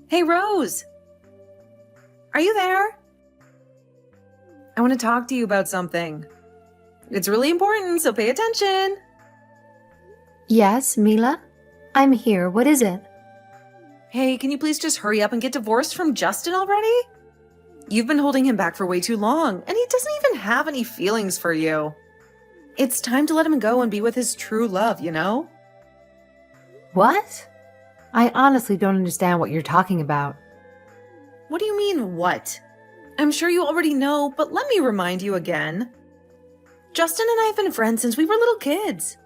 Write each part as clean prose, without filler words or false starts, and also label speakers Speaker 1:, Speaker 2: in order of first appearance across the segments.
Speaker 1: Hey, Rose! Are you there? I want to talk to you about something. It's really important, so pay attention.
Speaker 2: Yes, Mila? I'm here. What is it?
Speaker 1: Hey, can you please just hurry up and get divorced from Justin already? You've been holding him back for way too long, and he doesn't even have any feelings for you. It's time to let him go and be with his true love, you know?
Speaker 2: What? I honestly don't understand what you're talking about.
Speaker 1: What do you mean, what? I'm sure you already know, but let me remind you again. Justin and I have been friends since we were little kids.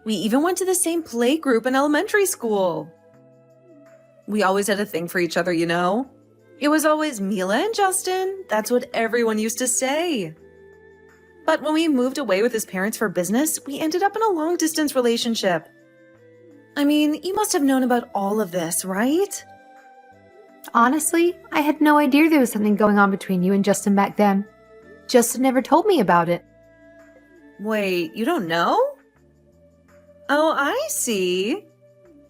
Speaker 1: We even went to the same play group in elementary school. We always had a thing for each other, you know? It was always Mila and Justin. That's what everyone used to say. But when we moved away with his parents for business, we ended up in a long-distance relationship. I mean, you must have known about all of this, right?
Speaker 2: Honestly, I had no idea there was something going on between you and Justin back then. Justin never told me about it.
Speaker 1: Wait, you don't know? Oh, I see.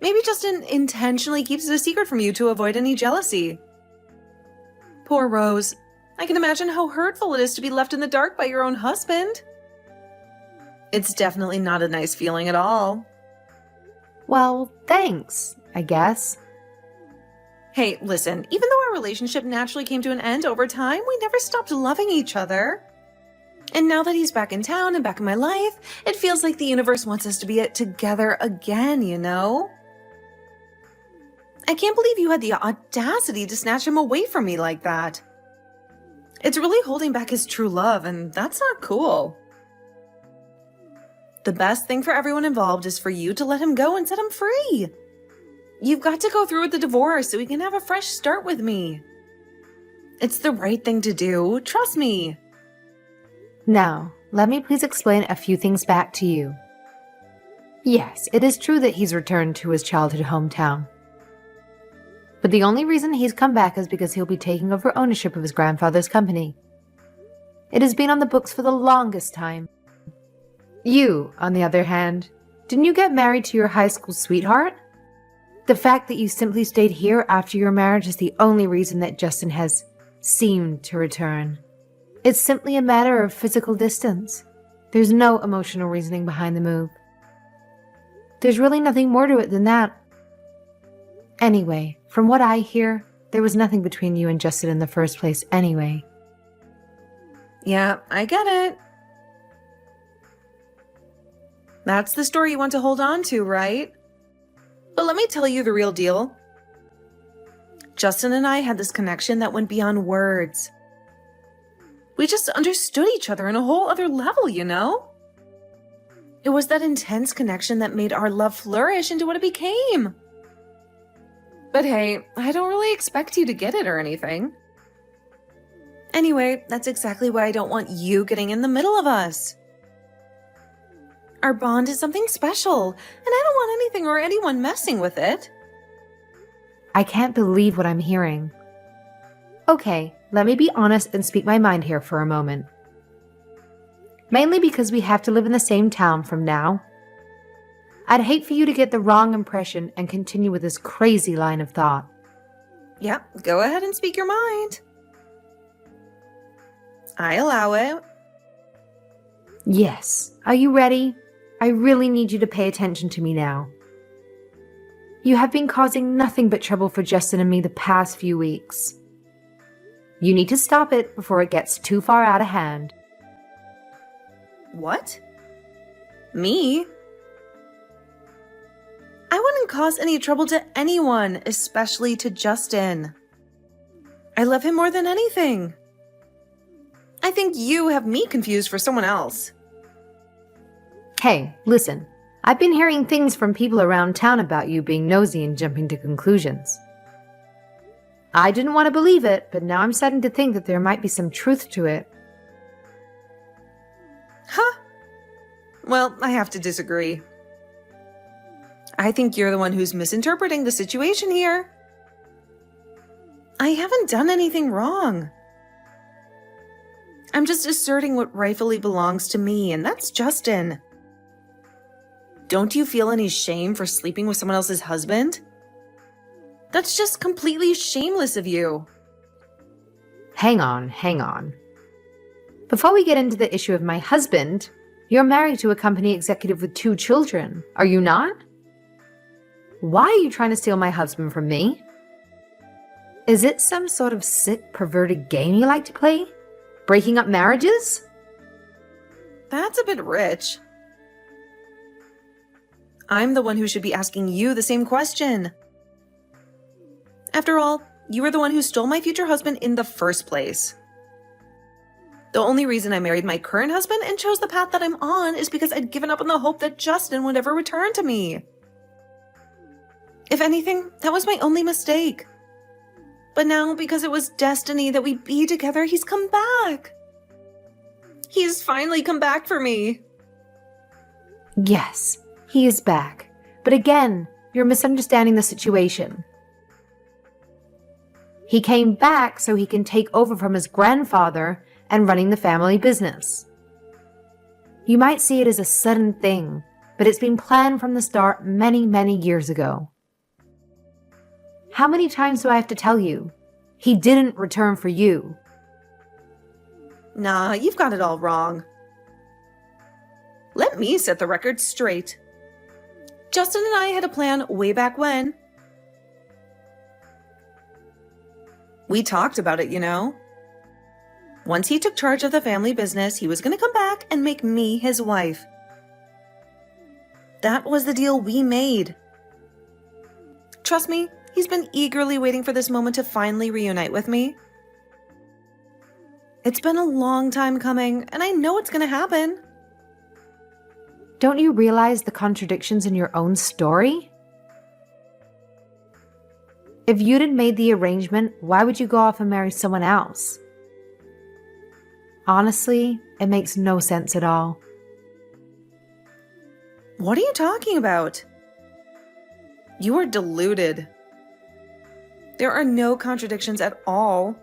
Speaker 1: Maybe Justin intentionally keeps it a secret from you to avoid any jealousy. Poor Rose. I can imagine how hurtful it is to be left in the dark by your own husband. It's definitely not a nice feeling at all.
Speaker 2: Well, thanks, I guess.
Speaker 1: Hey, listen, even though our relationship naturally came to an end over time, we never stopped loving each other. And now that he's back in town and back in my life, it feels like the universe wants us to be together again, you know? I can't believe you had the audacity to snatch him away from me like that. It's really holding back his true love, and that's not cool. The best thing for everyone involved is for you to let him go and set him free. You've got to go through with the divorce so he can have a fresh start with me. It's the right thing to do, trust me.
Speaker 2: Now, let me please explain a few things back to you. Yes, it is true that he's returned to his childhood hometown. But the only reason he's come back is because he'll be taking over ownership of his grandfather's company. It has been on the books for the longest time. You, on the other hand, didn't you get married to your high school sweetheart? The fact that you simply stayed here after your marriage is the only reason that Justin has seemed to return. It's simply a matter of physical distance. There's no emotional reasoning behind the move. There's really nothing more to it than that. Anyway, from what I hear, there was nothing between you and Justin in the first place anyway.
Speaker 1: Yeah, I get it. That's the story you want to hold on to, right? But let me tell you the real deal. Justin and I had this connection that went beyond words. We just understood each other on a whole other level, you know? It was that intense connection that made our love flourish into what it became. But hey, I don't really expect you to get it or anything. Anyway, that's exactly why I don't want you getting in the middle of us. Our bond is something special, and I don't want anything or anyone messing with it.
Speaker 2: I can't believe what I'm hearing. Okay, let me be honest and speak my mind here for a moment. Mainly because we have to live in the same town from now. I'd hate for you to get the wrong impression and continue with this crazy line of thought.
Speaker 1: Yep, go ahead and speak your mind. I allow it.
Speaker 2: Yes. Are you ready? I really need you to pay attention to me now. You have been causing nothing but trouble for Justin and me the past few weeks. You need to stop it before it gets too far out of hand.
Speaker 1: What? Me? I wouldn't cause any trouble to anyone, especially to Justin. I love him more than anything. I think you have me confused for someone else.
Speaker 2: Hey, listen. I've been hearing things from people around town about you being nosy and jumping to conclusions. I didn't want to believe it, but now I'm starting to think that there might be some truth to it.
Speaker 1: Huh? Well, I have to disagree. I think you're the one who's misinterpreting the situation here. I haven't done anything wrong. I'm just asserting what rightfully belongs to me, and that's Justin. Don't you feel any shame for sleeping with someone else's husband? That's just completely shameless of you.
Speaker 2: Hang on. Before we get into the issue of my husband, you're married to a company executive with 2 children, are you not? Why are you trying to steal my husband from me? Is it some sort of sick, perverted game you like to play? Breaking up marriages?
Speaker 1: That's a bit rich. I'm the one who should be asking you the same question. After all, you were the one who stole my future husband in the first place. The only reason I married my current husband and chose the path that I'm on is because I'd given up on the hope that Justin would ever return to me. If anything, that was my only mistake. But now, because it was destiny that we be together, he's come back. He's finally come back for me.
Speaker 2: Yes, he is back. But again, you're misunderstanding the situation. He came back so he can take over from his grandfather and running the family business. You might see it as a sudden thing, but it's been planned from the start many, many years ago. How many times do I have to tell you? He didn't return for you.
Speaker 1: Nah, you've got it all wrong. Let me set the record straight. Justin and I had a plan way back when. We talked about it, you know. Once he took charge of the family business, he was going to come back and make me his wife. That was the deal we made. Trust me, he's been eagerly waiting for this moment to finally reunite with me. It's been a long time coming, and I know it's going to happen.
Speaker 2: Don't you realize the contradictions in your own story? If you'd had made the arrangement, why would you go off and marry someone else? Honestly, it makes no sense at all.
Speaker 1: What are you talking about? You are deluded. There are no contradictions at all.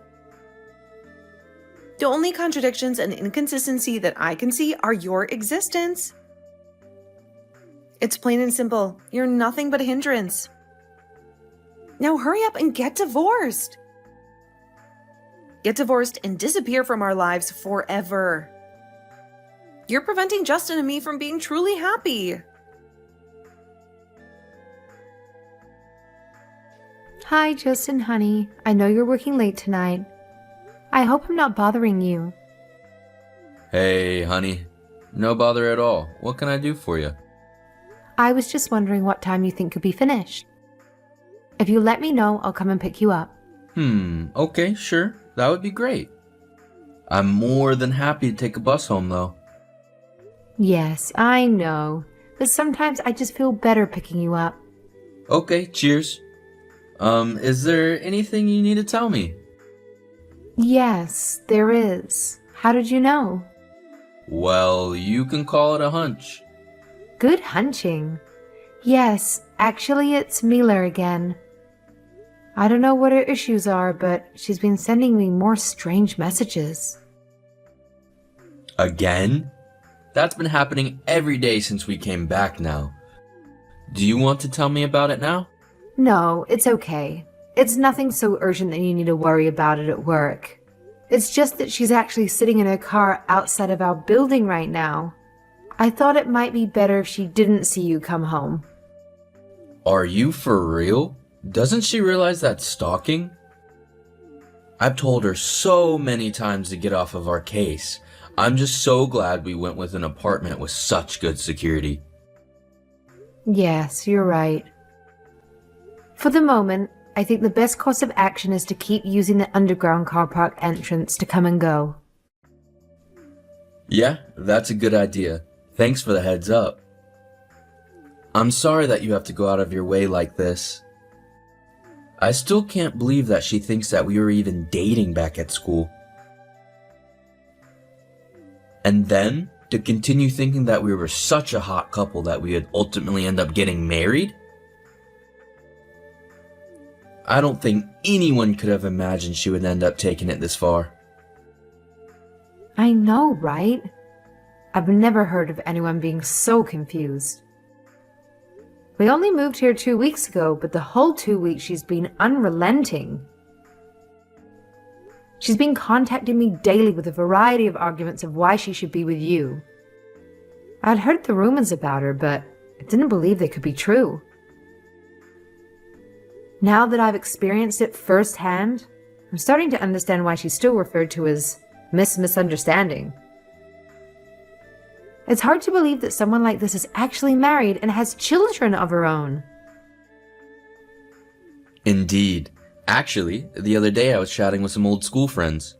Speaker 1: The only contradictions and inconsistency that I can see are your existence. It's plain and simple. You're nothing but a hindrance. Now hurry up and get divorced. Get divorced and disappear from our lives forever. You're preventing Justin and me from being truly happy.
Speaker 2: Hi, Justin, honey. I know you're working late tonight. I hope I'm not bothering you.
Speaker 3: Hey, honey. No bother at all. What can I do for you?
Speaker 2: I was just wondering what time you think you'll be finished. If you let me know, I'll come and pick you up.
Speaker 3: Okay, sure. That would be great. I'm more than happy to take a bus home, though.
Speaker 2: Yes, I know. But sometimes I just feel better picking you up.
Speaker 3: Okay, cheers. Is there anything you need to tell me?
Speaker 2: Yes, there is. How did you know?
Speaker 3: Well, you can call it a hunch.
Speaker 2: Good hunching. Yes, actually it's Mila again. I don't know what her issues are, but she's been sending me more strange messages.
Speaker 3: Again? That's been happening every day since we came back now. Do you want to tell me about it now?
Speaker 2: No, it's okay. It's nothing so urgent that you need to worry about it at work. It's just that she's actually sitting in her car outside of our building right now. I thought it might be better if she didn't see you come home.
Speaker 3: Are you for real? Doesn't she realize that's stalking? I've told her so many times to get off of our case. I'm just so glad we went with an apartment with such good security.
Speaker 2: Yes, you're right. For the moment, I think the best course of action is to keep using the underground car park entrance to come and go.
Speaker 3: Yeah, that's a good idea. Thanks for the heads up. I'm sorry that you have to go out of your way like this. I still can't believe that she thinks that we were even dating back at school. And then, to continue thinking that we were such a hot couple that we would ultimately end up getting married? I don't think anyone could have imagined she would end up taking it this far.
Speaker 2: I know, right? I've never heard of anyone being so confused. We only moved here 2 weeks ago, but the whole 2 weeks she's been unrelenting. She's been contacting me daily with a variety of arguments of why she should be with you. I'd heard the rumors about her, but I didn't believe they could be true. Now that I've experienced it firsthand, I'm starting to understand why she's still referred to as Miss Misunderstanding. It's hard to believe that someone like this is actually married and has children of her own.
Speaker 3: Indeed. Actually, the other day I was chatting with some old school friends.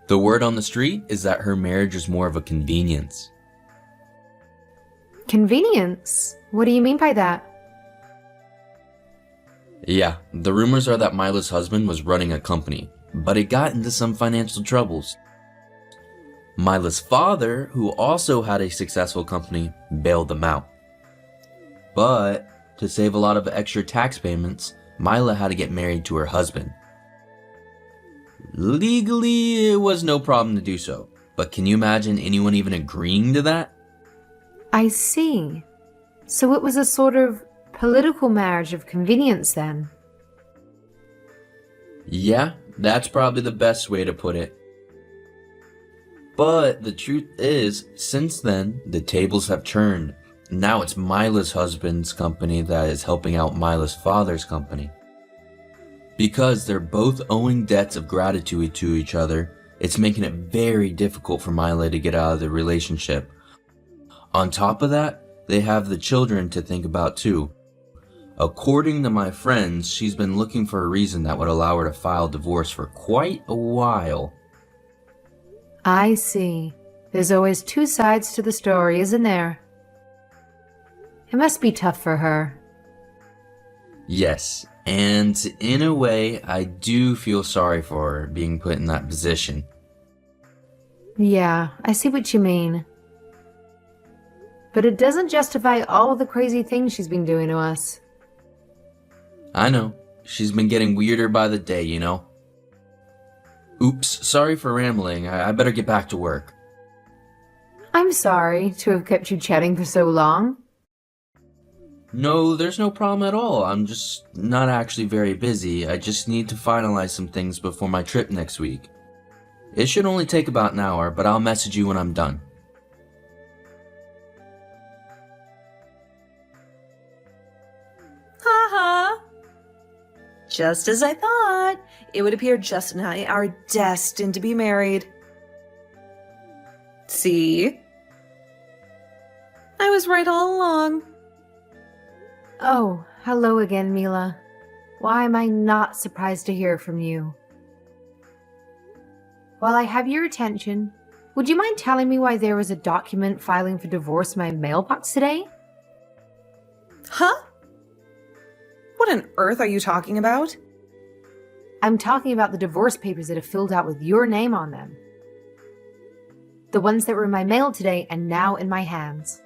Speaker 3: The word on the street is that her marriage is more of a convenience.
Speaker 2: Convenience? What do you mean by that?
Speaker 3: Yeah, the rumors are that Mila's husband was running a company, but it got into some financial troubles. Mila's father, who also had a successful company, bailed them out. But to save a lot of extra tax payments, Mila had to get married to her husband. Legally, it was no problem to do so, but can you imagine anyone even agreeing to that?
Speaker 2: I see. So it was a sort of political marriage of convenience then.
Speaker 3: Yeah, that's probably the best way to put it. But the truth is, since then, the tables have turned. Now it's Mila's husband's company that is helping out Mila's father's company. Because they're both owing debts of gratitude to each other, it's making it very difficult for Mila to get out of the relationship. On top of that, they have the children to think about too. According to my friends, she's been looking for a reason that would allow her to file divorce for quite a while.
Speaker 2: I see. There's always two sides to the story, isn't there? It must be tough for her.
Speaker 3: Yes, and in a way, I do feel sorry for her being put in that position.
Speaker 2: Yeah, I see what you mean. But it doesn't justify all the crazy things she's been doing to us.
Speaker 3: I know. She's been getting weirder by the day, you know? Oops, sorry for rambling. I better get back to work.
Speaker 2: I'm sorry to have kept you chatting for so long.
Speaker 3: No, there's no problem at all. I'm just not actually very busy. I just need to finalize some things before my trip next week. It should only take about an hour, but I'll message you when I'm done.
Speaker 1: Haha. Just as I thought. It would appear Justin and I are destined to be married. See? I was right all along.
Speaker 2: Oh, hello again, Mila. Why am I not surprised to hear from you? While I have your attention, would you mind telling me why there was a document filing for divorce in my mailbox today?
Speaker 1: Huh? What on earth are you talking about?
Speaker 2: I'm talking about the divorce papers that are filled out with your name on them. The ones that were in my mail today and now in my hands.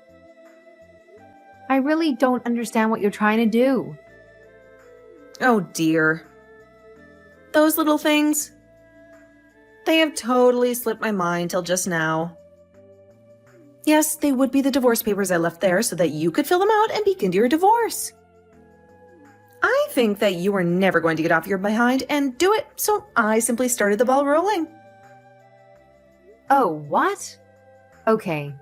Speaker 2: I really don't understand what you're trying to do.
Speaker 1: Oh dear. Those little things. They have totally slipped my mind till just now. Yes, they would be the divorce papers I left there so that you could fill them out and begin your divorce. I think that you were never going to get off your behind and do it, so I simply started the ball rolling.
Speaker 2: Oh, what? Okay.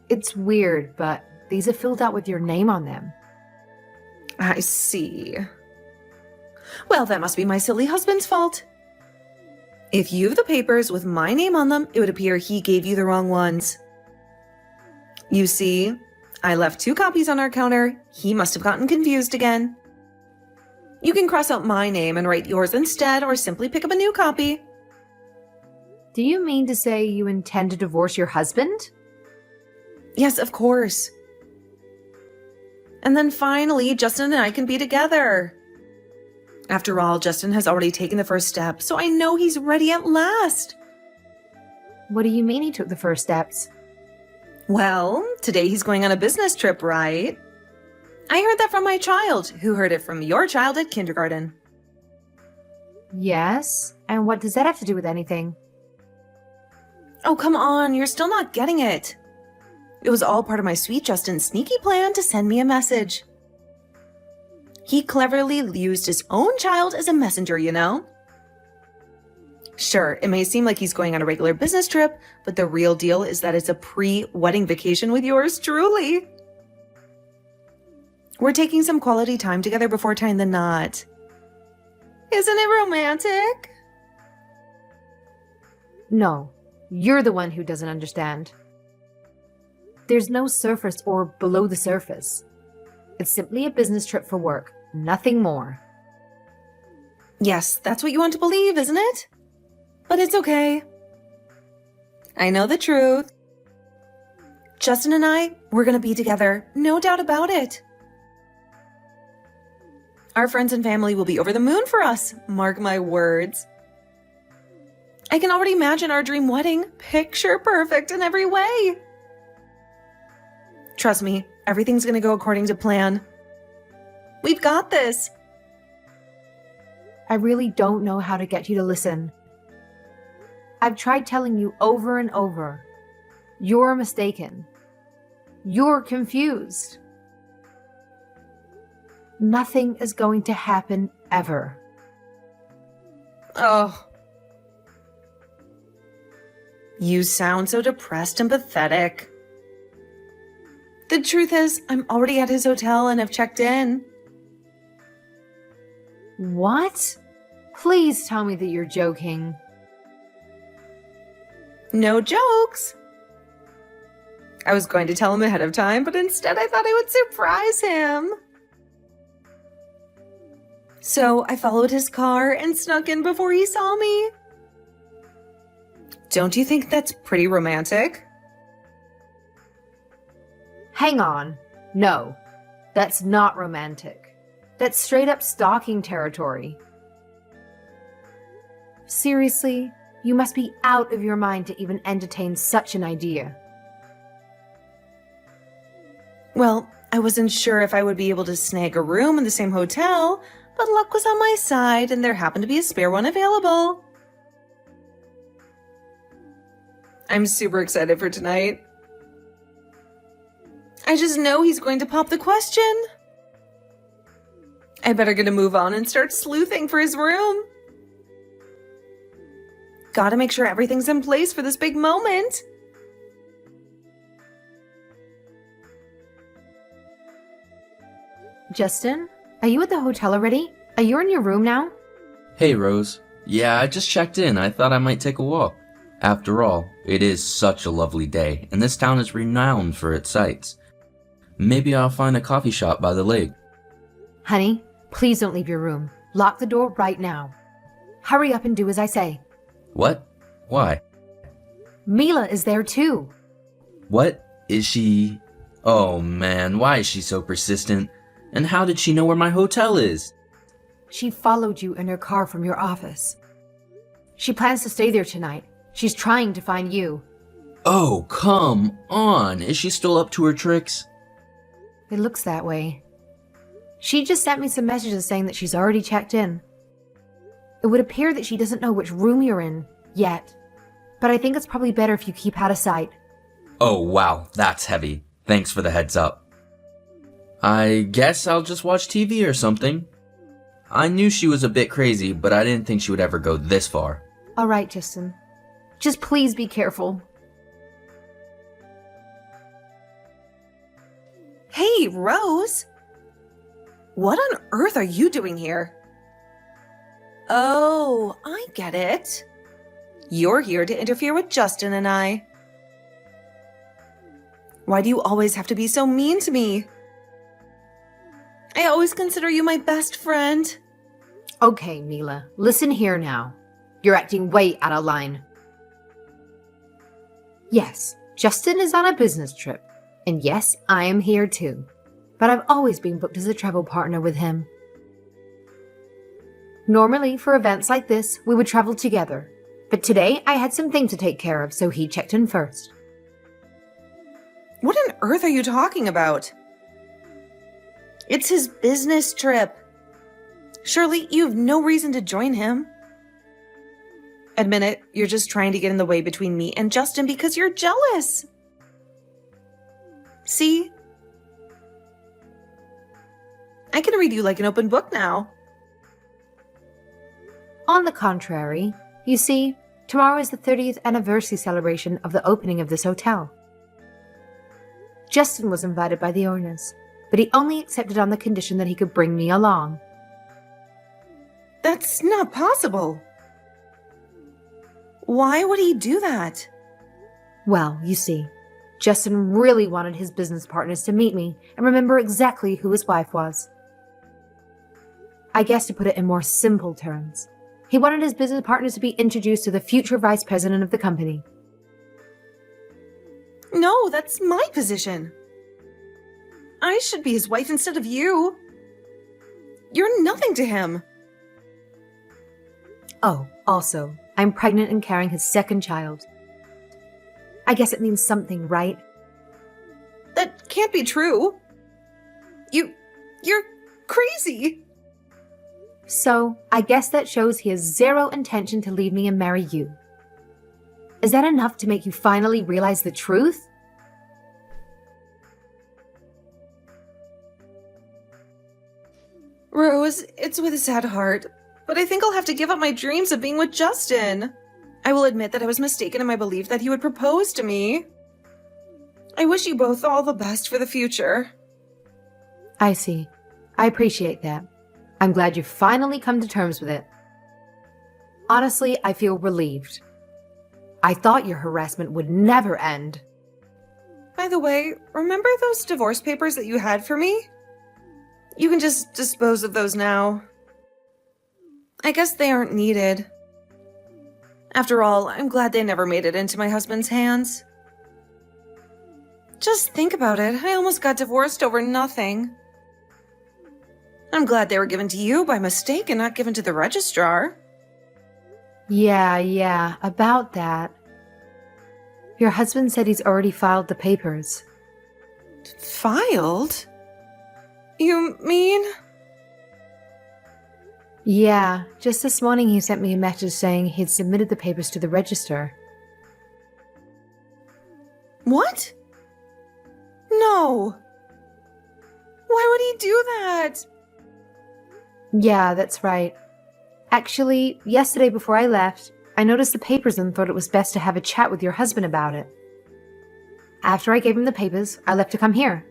Speaker 2: It's weird, but these are filled out with your name on them.
Speaker 1: I see. Well, that must be my silly husband's fault. If you have the papers with my name on them, it would appear he gave you the wrong ones. You see, I left 2 copies on our counter. He must have gotten confused again. You can cross out my name and write yours instead, or simply pick up a new copy.
Speaker 2: Do you mean to say you intend to divorce your husband?
Speaker 1: Yes, of course. And then finally, Justin and I can be together. After all, Justin has already taken the first step, so I know he's ready at last.
Speaker 2: What do you mean he took the first steps?
Speaker 1: Well, today he's going on a business trip, right? I heard that from my child, who heard it from your child at kindergarten.
Speaker 2: Yes? And what does that have to do with anything?
Speaker 1: Oh, come on, you're still not getting it. It was all part of my sweet Justin's sneaky plan to send me a message. He cleverly used his own child as a messenger, you know? Sure, it may seem like he's going on a regular business trip, but the real deal is that it's a pre-wedding vacation with yours truly. We're taking some quality time together before tying the knot. Isn't it romantic?
Speaker 2: No, you're the one who doesn't understand. There's no surface or below the surface. It's simply a business trip for work, nothing more.
Speaker 1: Yes, that's what you want to believe, isn't it? But it's okay. I know the truth. Justin and I, we're gonna be together, no doubt about it. Our friends and family will be over the moon for us, mark my words. I can already imagine our dream wedding, picture perfect in every way. Trust me, everything's gonna go according to plan. We've got this.
Speaker 2: I really don't know how to get you to listen. I've tried telling you over and over. You're mistaken. You're confused. Nothing is going to happen ever.
Speaker 1: Oh. You sound so depressed and pathetic. The truth is, I'm already at his hotel and have checked in.
Speaker 2: What? Please tell me that you're joking.
Speaker 1: No jokes. I was going to tell him ahead of time, but instead I thought I would surprise him. So I followed his car and snuck in before he saw me. Don't you think that's pretty romantic?
Speaker 2: Hang on. No, that's not romantic. That's straight up stalking territory. Seriously, you must be out of your mind to even entertain such an idea.
Speaker 1: Well, I wasn't sure if I would be able to snag a room in the same hotel, but luck was on my side and there happened to be a spare one available. I'm super excited for tonight. I just know he's going to pop the question. I better get a move on and start sleuthing for his room. Gotta make sure everything's in place for this big moment.
Speaker 2: Justin, are you at the hotel already? Are you in your room now?
Speaker 3: Hey, Rose. Yeah, I just checked in. I thought I might take a walk. After all, it is such a lovely day, and this town is renowned for its sights. Maybe I'll find a coffee shop by the lake.
Speaker 2: Honey, please don't leave your room. Lock the door right now. Hurry up and do as I say.
Speaker 3: What? Why?
Speaker 2: Mila is there too.
Speaker 3: What? Is she... Oh man, why is she so persistent? And how did she know where my hotel is?
Speaker 2: She followed you in her car from your office. She plans to stay there tonight. She's trying to find you.
Speaker 3: Oh, come on. Is she still up to her tricks?
Speaker 2: It looks that way. She just sent me some messages saying that she's already checked in. It would appear that she doesn't know which room you're in yet, but I think it's probably better if you keep out of sight.
Speaker 3: Oh wow, that's heavy. Thanks for the heads up. I guess I'll just watch TV or something. I knew she was a bit crazy, but I didn't think she would ever go this far.
Speaker 2: All right, Justin. Just please be careful.
Speaker 1: Hey, Rose! What on earth are you doing here? Oh, I get it. You're here to interfere with Justin and I. Why do you always have to be so mean to me? I always consider you my best friend.
Speaker 2: Okay, Mila, listen here now. You're acting way out of line. Yes, Justin is on a business trip. And yes, I am here too. But I've always been booked as a travel partner with him. Normally, for events like this, we would travel together. But today, I had some things to take care of, so he checked in first.
Speaker 1: What on earth are you talking about? It's his business trip. Surely you have no reason to join him. Admit it, you're just trying to get in the way between me and Justin because you're jealous. See? I can read you like an open book now.
Speaker 2: On the contrary, you see, tomorrow is the 30th anniversary celebration of the opening of this hotel. Justin was invited by the owners, but he only accepted on the condition that he could bring me along.
Speaker 1: That's not possible. Why would he do that?
Speaker 2: Well, you see, Justin really wanted his business partners to meet me and remember exactly who his wife was. I guess to put it in more simple terms, he wanted his business partners to be introduced to the future vice president of the company.
Speaker 1: No, that's my position. I should be his wife instead of you. You're nothing to him.
Speaker 2: Oh, also, I'm pregnant and carrying his second child. I guess it means something, right?
Speaker 1: That can't be true. You're crazy.
Speaker 2: So, I guess that shows he has zero intention to leave me and marry you. Is that enough to make you finally realize the truth?
Speaker 1: Rose, it's with a sad heart, but I think I'll have to give up my dreams of being with Justin. I will admit that I was mistaken in my belief that he would propose to me. I wish you both all the best for the future.
Speaker 2: I see. I appreciate that. I'm glad you've finally come to terms with it. Honestly, I feel relieved. I thought your harassment would never end.
Speaker 1: By the way, remember those divorce papers that you had for me? You can just dispose of those now. I guess they aren't needed. After all, I'm glad they never made it into my husband's hands. Just think about it. I almost got divorced over nothing. I'm glad they were given to you by mistake and not given to the registrar.
Speaker 2: Yeah, about that. Your husband said he's already filed the papers.
Speaker 1: Filed? You mean?
Speaker 2: Yeah, just this morning he sent me a message saying he'd submitted the papers to the register.
Speaker 1: What? No. Why would he do that?
Speaker 2: Yeah, that's right. Actually, yesterday before I left, I noticed the papers and thought it was best to have a chat with your husband about it. After I gave him the papers, I left to come here.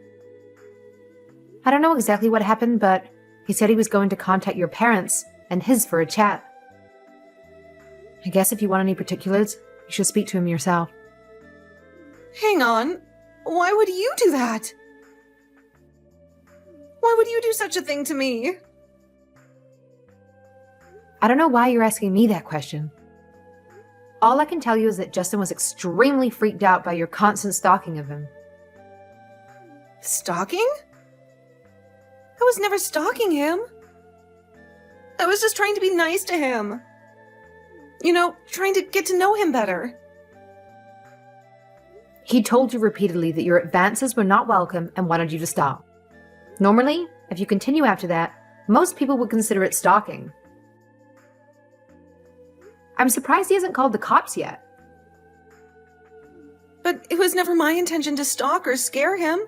Speaker 2: I don't know exactly what happened, but he said he was going to contact your parents and his for a chat. I guess if you want any particulars, you should speak to him yourself.
Speaker 1: Hang on. Why would you do that? Why would you do such a thing to me?
Speaker 2: I don't know why you're asking me that question. All I can tell you is that Justin was extremely freaked out by your constant stalking of him.
Speaker 1: Stalking? I was never stalking him. I was just trying to be nice to him. You know, trying to get to know him better.
Speaker 2: He told you repeatedly that your advances were not welcome and wanted you to stop. Normally, if you continue after that, most people would consider it stalking. I'm surprised he hasn't called the cops yet.
Speaker 1: But it was never my intention to stalk or scare him.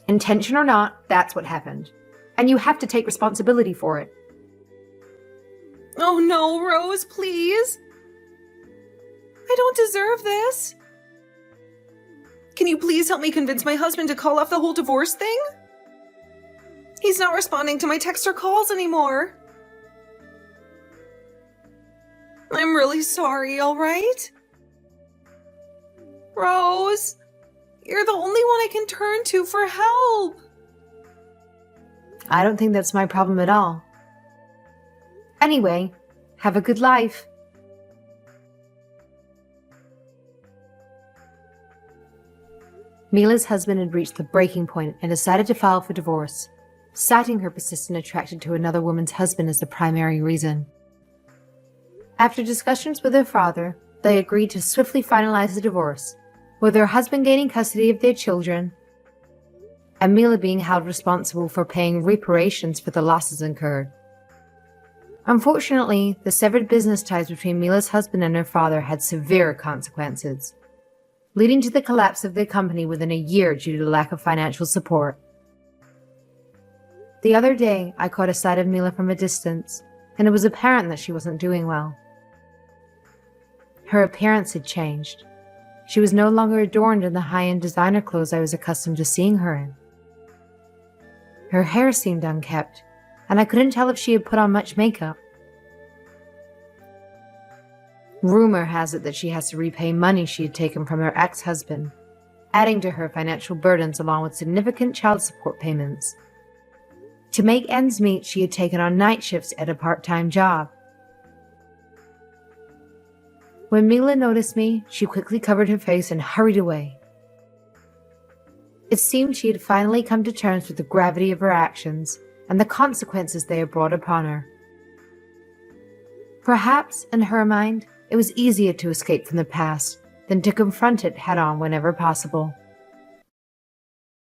Speaker 2: Intention or not, that's what happened. And you have to take responsibility for it.
Speaker 1: Oh no, Rose, please. I don't deserve this. Can you please help me convince my husband to call off the whole divorce thing? He's not responding to my texts or calls anymore. I'm really sorry, all right? Rose, you're the only one I can turn to for help.
Speaker 2: I don't think that's my problem at all. Anyway, have a good life. Mila's husband had reached the breaking point and decided to file for divorce, citing her persistent attraction to another woman's husband as the primary reason. After discussions with her father, they agreed to swiftly finalize the divorce, with her husband gaining custody of their children, and Mila being held responsible for paying reparations for the losses incurred. Unfortunately, the severed business ties between Mila's husband and her father had severe consequences. leading to the collapse of the company within a year due to the lack of financial support. The other day, I caught a sight of Mila from a distance, and it was apparent that she wasn't doing well. Her appearance had changed. She was no longer adorned in the high-end designer clothes I was accustomed to seeing her in. Her hair seemed unkempt, and I couldn't tell if she had put on much makeup. Rumor has it that she has to repay money she had taken from her ex-husband, adding to her financial burdens along with significant child support payments. To make ends meet, she had taken on night shifts at a part-time job. When Mila noticed me, she quickly covered her face and hurried away. It seemed she had finally come to terms with the gravity of her actions and the consequences they had brought upon her. Perhaps, in her mind, it was easier to escape from the past than to confront it head-on whenever possible.